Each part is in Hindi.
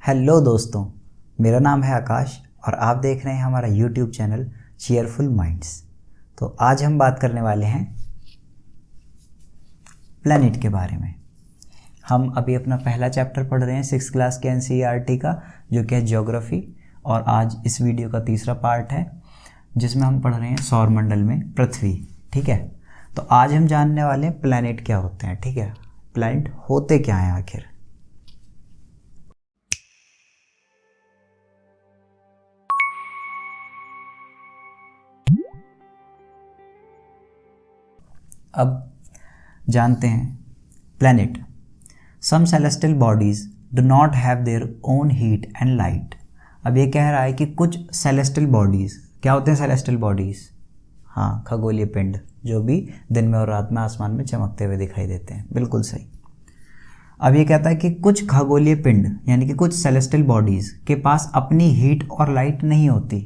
हेलो दोस्तों, मेरा नाम है आकाश और आप देख रहे हैं हमारा यूट्यूब चैनल चेयरफुल माइंड्स। तो आज हम बात करने वाले हैं प्लैनेट के बारे में। हम अभी अपना पहला चैप्टर पढ़ रहे हैं 6th क्लास के एनसीईआरटी का, जो कि है ज्योग्राफी। और आज इस वीडियो का तीसरा पार्ट है जिसमें हम पढ़ रहे हैं सौरमंडल में पृथ्वी। ठीक है, तो आज हम जानने वाले हैं प्लैनेट क्या होते हैं। ठीक है, प्लैनेट होते क्या हैं आखिर। अब जानते हैं planet. Some celestial bodies do not have their own heat and light. अब ये कह रहा है कि कुछ सेलेस्टियल बॉडीज़ क्या होते हैं। सेलेस्टियल बॉडीज़, हाँ, खगोलीय पिंड जो भी दिन में और रात में आसमान में चमकते हुए दिखाई देते हैं। बिल्कुल सही। अब ये कहता है कि कुछ खगोलीय पिंड यानी कि कुछ सेलेस्टियल बॉडीज़ के पास अपनी हीट और लाइट नहीं होती।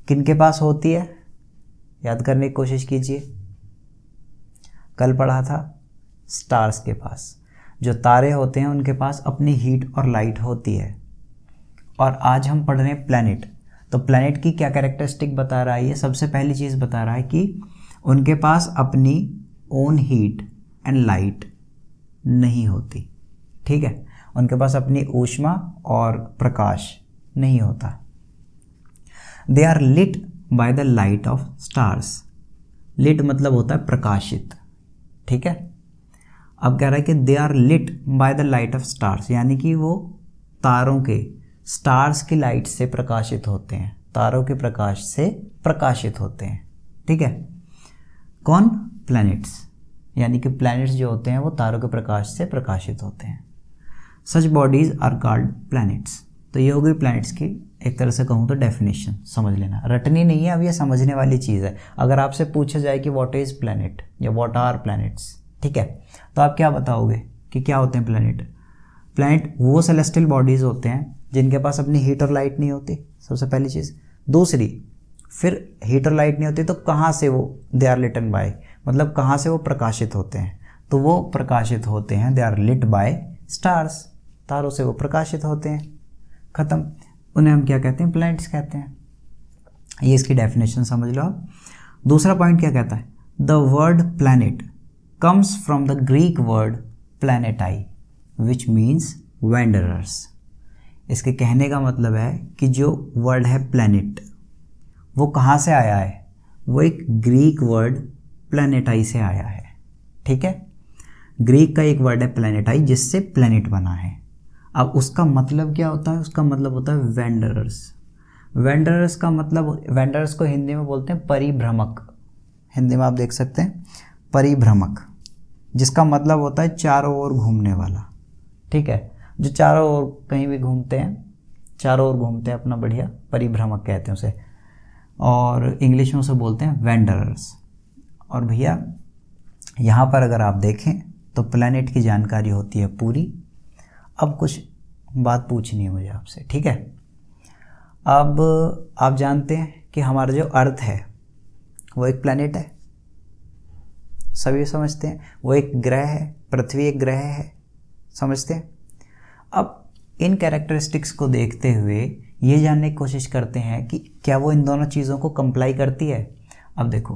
किनके पास होती है, याद करने की कोशिश कीजिए। कल पढ़ा था स्टार्स के पास, जो तारे होते हैं उनके पास अपनी हीट और लाइट होती है। और आज हम पढ़ रहे हैं प्लैनेट। तो प्लैनेट की क्या कैरेक्टरिस्टिक बता रहा है ये। सबसे पहली चीज़ बता रहा है कि उनके पास अपनी ओन हीट एंड लाइट नहीं होती। ठीक है, उनके पास अपनी ऊष्मा और प्रकाश नहीं होता। They are lit by the light of stars. Lit मतलब होता है प्रकाशित। ठीक है, अब कह रहा है कि they are lit by the light of stars, यानी कि वो तारों के, स्टार्स की लाइट से प्रकाशित होते हैं, तारों के प्रकाश से प्रकाशित होते हैं। ठीक है, कौन, प्लैनेट्स, यानी कि प्लैनेट्स जो होते हैं वो तारों के प्रकाश से प्रकाशित होते हैं। सच बॉडीज आर कॉल्ड प्लैनेट्स। तो ये हो गई प्लैनेट्स की एक तरह से कहूँ तो डेफिनेशन, समझ लेना। रटनी नहीं है, अब ये समझने वाली चीज़ है। अगर आपसे पूछा जाए कि व्हाट इज़ प्लैनेट या व्हाट आर प्लैनेट्स, ठीक है, तो आप क्या बताओगे कि क्या होते हैं प्लैनेट। प्लैनेट वो सेलेस्टियल बॉडीज़ होते हैं जिनके पास अपनी हीट और लाइट नहीं होती, सबसे पहली चीज़। दूसरी, फिर हीट और लाइट नहीं होती तो कहाँ से वो, दे आर लिटन बाय, मतलब कहाँ से वो प्रकाशित होते हैं। तो वो प्रकाशित होते हैं, they are lit by stars, तारों से वो प्रकाशित होते हैं। ख़त्म। उन्हें हम क्या कहते हैं, प्लैनेट्स कहते हैं। ये इसकी डेफिनेशन समझ लो आप। दूसरा पॉइंट क्या कहता है, the word planet comes from the Greek word planetai which means wanderers. इसके कहने का मतलब है कि जो वर्ड है प्लैनेट वो कहाँ से आया है, वो एक ग्रीक वर्ड प्लैनेटाई से आया है। ठीक है, ग्रीक का एक वर्ड है प्लैनेटाई जिससे प्लैनेट बना है। अब उसका मतलब क्या होता है, उसका मतलब होता है वेंडरर्स। वेंडरर्स का मतलब, वेंडरर्स को हिंदी में बोलते हैं परिभ्रमक। हिंदी में आप देख सकते हैं परिभ्रमक, जिसका मतलब होता है चारों ओर घूमने वाला। ठीक है, जो चारों ओर कहीं भी घूमते हैं, चारों ओर घूमते हैं अपना, बढ़िया, परिभ्रमक कहते हैं उसे। और इंग्लिश में उसे बोलते हैं वेंडरर्स। और भैया यहाँ पर अगर आप देखें तो प्लैनेट की जानकारी होती है पूरी। अब कुछ बात पूछनी है मुझे आपसे। ठीक है, अब आप जानते हैं कि हमारा जो अर्थ है वो एक प्लैनेट है, सभी समझते हैं। वो एक ग्रह है, पृथ्वी एक ग्रह है, समझते हैं। अब इन कैरेक्टरिस्टिक्स को देखते हुए ये जानने की कोशिश करते हैं कि क्या वो इन दोनों चीज़ों को कंप्लाई करती है। अब देखो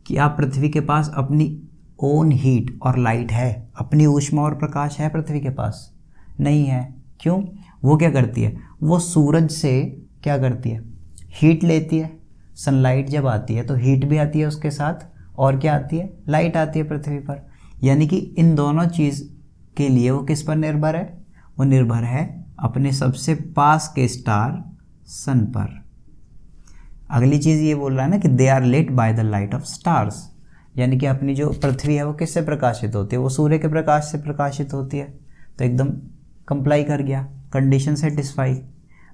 कि आप, पृथ्वी के पास अपनी ओन हीट और लाइट है, अपनी ऊष्मा और प्रकाश है पृथ्वी के पास? नहीं है। क्यों? वो क्या करती है, वो सूरज से क्या करती है, हीट लेती है। सनलाइट जब आती है तो हीट भी आती है उसके साथ, और क्या आती है, लाइट आती है पृथ्वी पर। यानी कि इन दोनों चीज़ के लिए वो किस पर निर्भर है, वो निर्भर है अपने सबसे पास के स्टार सन पर। अगली चीज़ ये बोल रहा है ना कि they are lit by the light of stars, यानी कि अपनी जो पृथ्वी है वो किससे प्रकाशित होती है, वो सूर्य के प्रकाश से प्रकाशित होती है। तो एकदम कंप्लाई कर गया, कंडीशन सेटिस्फाई।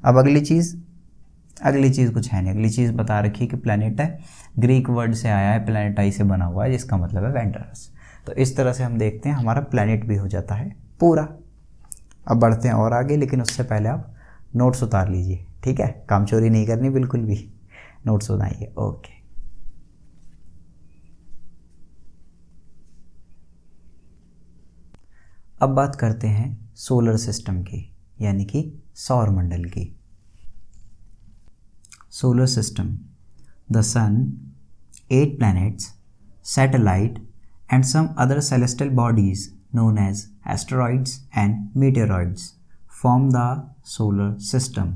अब अगली चीज़ कुछ है नहीं। अगली चीज़ बता रखी कि प्लैनेट है, ग्रीक वर्ड से आया है, प्लैनेटाई से बना हुआ है, जिसका मतलब है वेंडरर्स। तो इस तरह से हम देखते हैं हमारा प्लैनेट भी हो जाता है पूरा। अब बढ़ते हैं और आगे, लेकिन उससे पहले आप नोट्स उतार लीजिए। ठीक है, काम चोरी नहीं करनी बिल्कुल भी, नोट्स बनाइए। ओके, अब बात करते हैं सोलर सिस्टम की। यानी कि सौर मंडल की। Solar system, the sun, 8 planets, satellite and some other celestial bodies known as asteroids and meteoroids form the solar system।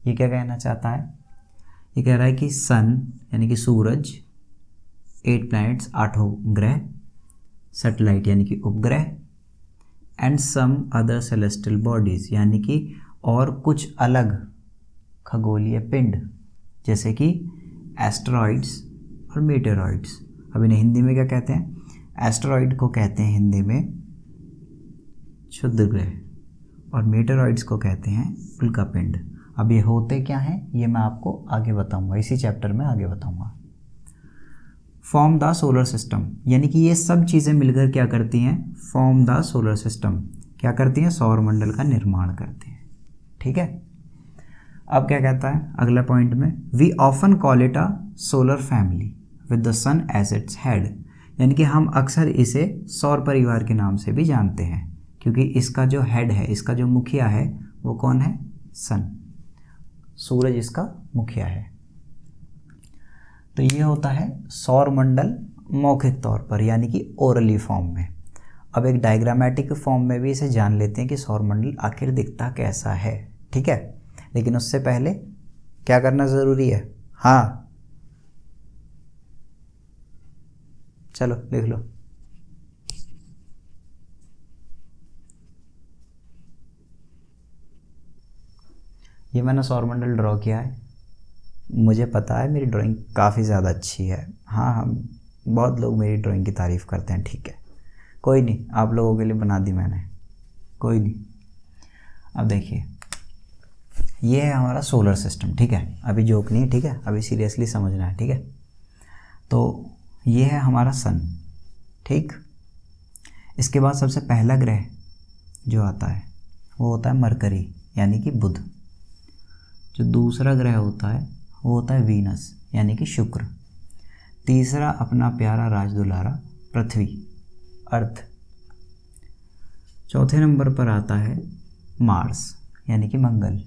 ये क्या कहना चाहता है? ये कह रहा है कि सन यानी कि सूरज, 8 planets 8 ग्रह, सैटेलाइट यानी कि उपग्रह, and some other celestial bodies यानी कि और कुछ अलग खगोलीय पिंड जैसे कि एस्टेरॉइड्स और मीटेरॉइड्स। अब इन्हें हिंदी में क्या कहते हैं? एस्टेरॉइड को कहते हैं हिंदी में क्षुद्र ग्रह और मीटेरॉइड्स को कहते हैं उल्कापिंड। अब ये होते क्या हैं ये मैं आपको आगे बताऊंगा, इसी चैप्टर में आगे बताऊंगा। फॉर्म द सोलर सिस्टम, यानी कि ये सब चीज़ें मिलकर क्या करती हैं? फॉर्म द सोलर सिस्टम, क्या करती हैं? सौर मंडल का निर्माण करती हैं। ठीक है, अब क्या कहता है अगला पॉइंट में? We often call it a solar family with the sun as its head, यानी कि हम अक्सर इसे सौर परिवार के नाम से भी जानते हैं क्योंकि इसका जो हेड है, इसका जो मुखिया है वो कौन है? सन, सूरज इसका मुखिया है। तो ये होता है सौर मंडल मौखिक तौर पर, यानी कि ओरली फॉर्म में। अब एक डायग्रामेटिक फॉर्म में भी इसे जान लेते हैं कि सौर मंडल आखिर दिखता कैसा है। ठीक है, लेकिन उससे पहले क्या करना ज़रूरी है? हाँ चलो लिख लो। ये मैंने सौरमंडल ड्रॉ किया है, मुझे पता है मेरी ड्राइंग काफ़ी ज़्यादा अच्छी है। हाँ हम बहुत लोग मेरी ड्राइंग की तारीफ़ करते हैं। ठीक है, कोई नहीं, आप लोगों के लिए बना दी मैंने, कोई नहीं। अब देखिए ये है हमारा सोलर सिस्टम। ठीक है, अभी जोक नहीं, ठीक है, अभी सीरियसली समझना है। ठीक है, तो ये है हमारा सन। ठीक, इसके बाद सबसे पहला ग्रह जो आता है वो होता है मरकरी यानी कि बुध। जो दूसरा ग्रह होता है वो होता है वीनस यानी कि शुक्र। तीसरा अपना प्यारा राजदुलारा पृथ्वी, अर्थ। चौथे नंबर पर आता है मार्स यानी कि मंगल।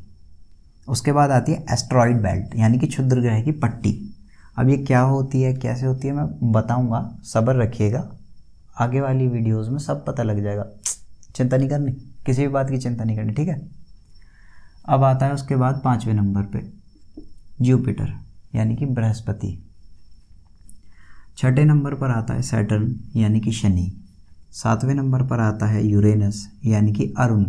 उसके बाद आती है एस्ट्रॉइड बेल्ट यानी कि क्षुद्र ग्रह की पट्टी। अब ये क्या होती है, कैसे होती है, मैं बताऊंगा, सब्र रखिएगा, आगे वाली वीडियोस में सब पता लग जाएगा। चिंता नहीं करनी, किसी भी बात की चिंता नहीं करनी। ठीक है, अब आता है उसके बाद 5वें नंबर पे जुपिटर यानी कि बृहस्पति। 6ठे नंबर पर आता है सैटर्न यानी कि शनि। 7वें नंबर पर आता है यूरेनस यानी कि अरुण।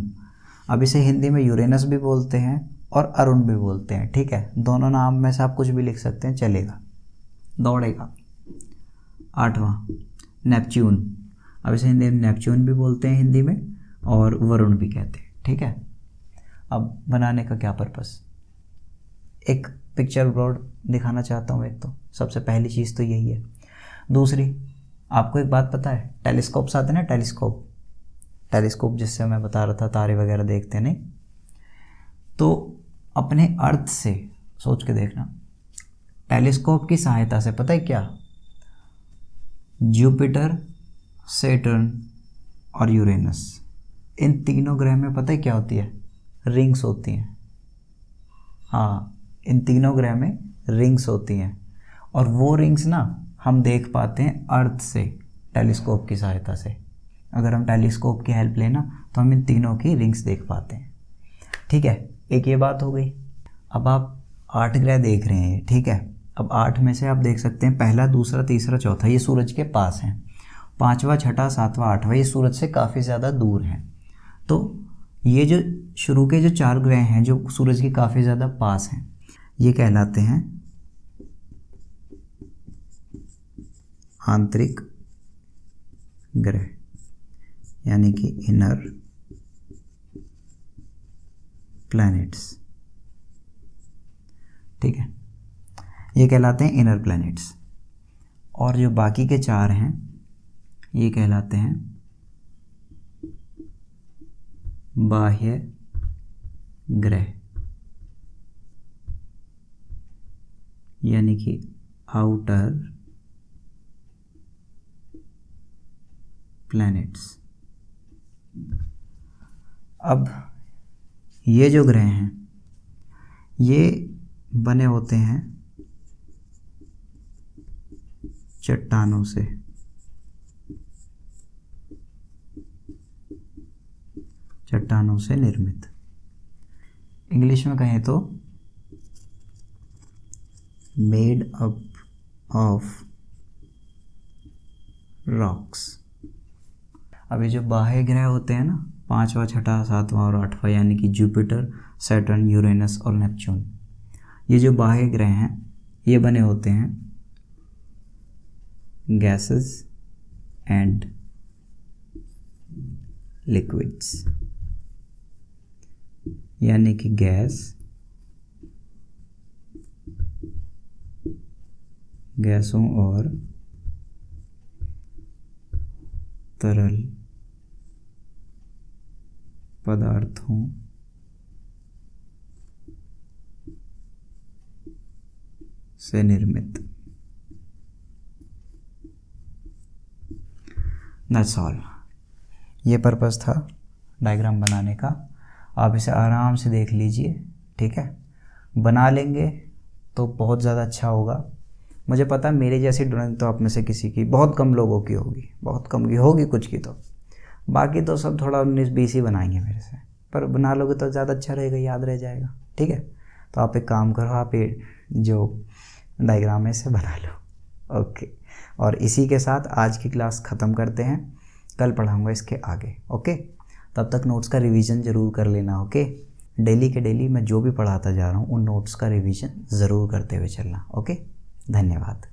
अब इसे हिंदी में यूरेनस भी बोलते हैं और अरुण भी बोलते हैं। ठीक है, दोनों नाम में से आप कुछ भी लिख सकते हैं, चलेगा, दौड़ेगा। 8वां नेपच्यून। अब इसे हिंदी में नेपच्यून भी बोलते हैं हिंदी में और वरुण भी कहते हैं। ठीक है, अब बनाने का क्या पर्पस? एक पिक्चर बोर्ड दिखाना चाहता हूँ। एक तो सबसे पहली चीज़ तो यही है। दूसरी, आपको एक बात पता है, टेलीस्कोप्स आते हैं ना, टेलीस्कोप जिससे मैं बता रहा था तारे वगैरह देखते हैं, नहीं? तो अपने अर्थ से सोच के देखना, टेलीस्कोप की सहायता से पता है क्या, जुपिटर, सैटर्न और यूरेनस, इन तीनों ग्रह में पता है क्या होती है? रिंग्स होती हैं। हाँ, इन तीनों ग्रह में रिंग्स होती हैं और वो रिंग्स ना हम देख पाते हैं अर्थ से, टेलीस्कोप की सहायता से। अगर हम टेलीस्कोप की हेल्प लेना तो हम इन तीनों की रिंग्स देख पाते हैं। ठीक है, एक ये बात हो गई। अब आप 8 ग्रह देख रहे हैं, ठीक है। अब 8 में से आप देख सकते हैं पहला, दूसरा, तीसरा, चौथा ये सूरज के पास हैं। 5वां, 6ठा, 7वां, 8वां ये सूरज से काफ़ी ज़्यादा दूर हैं। तो ये जो शुरू के जो 4 ग्रह हैं जो सूरज के काफ़ी ज़्यादा पास हैं, ये कहलाते हैं आंतरिक ग्रह यानी कि इनर प्लैनेट्स। ठीक है, ये कहलाते हैं इनर प्लैनेट्स। और जो बाकी के 4 हैं ये कहलाते हैं बाह्य ग्रह यानी कि आउटर प्लैनेट्स। अब ये जो ग्रह हैं ये बने होते हैं चट्टानों से। चट्टानों से निर्मित, इंग्लिश में कहें तो मेड अप ऑफ रॉक्स। अब ये जो बाह्य ग्रह होते हैं ना, 5वां, 6वां, 7वां और 8वां, यानी कि जुपिटर, सैटर्न, यूरेनस और नेपच्यून, ये जो बाह्य ग्रह हैं ये बने होते हैं गैसेस एंड लिक्विड्स, यानी कि गैसों और तरल पदार्थों से निर्मित। That's all. ये पर्पस था डायग्राम बनाने का। आप इसे आराम से देख लीजिए, ठीक है। बना लेंगे तो बहुत ज़्यादा अच्छा होगा। मुझे पता है मेरे जैसी ड्राइंग तो आप में से किसी की, बहुत कम लोगों की होगी, बहुत कम की होगी, कुछ की तो, बाकी तो सब थोड़ा 19-20 ही बनाएंगे मेरे से, पर बना लोगे तो ज़्यादा अच्छा रहेगा, याद रह जाएगा, ठीक है। तो आप एक काम करो, आप ये जो डायग्राम है इसे बना लो, ओके। और इसी के साथ आज की क्लास ख़त्म करते हैं, कल पढ़ाऊँगा इसके आगे, ओके। तब तक नोट्स का रिवीजन ज़रूर कर लेना, ओके। डेली के डेली मैं जो भी पढ़ाता जा रहा हूँ उन नोट्स का रिवीजन ज़रूर करते हुए चलना, ओके। धन्यवाद।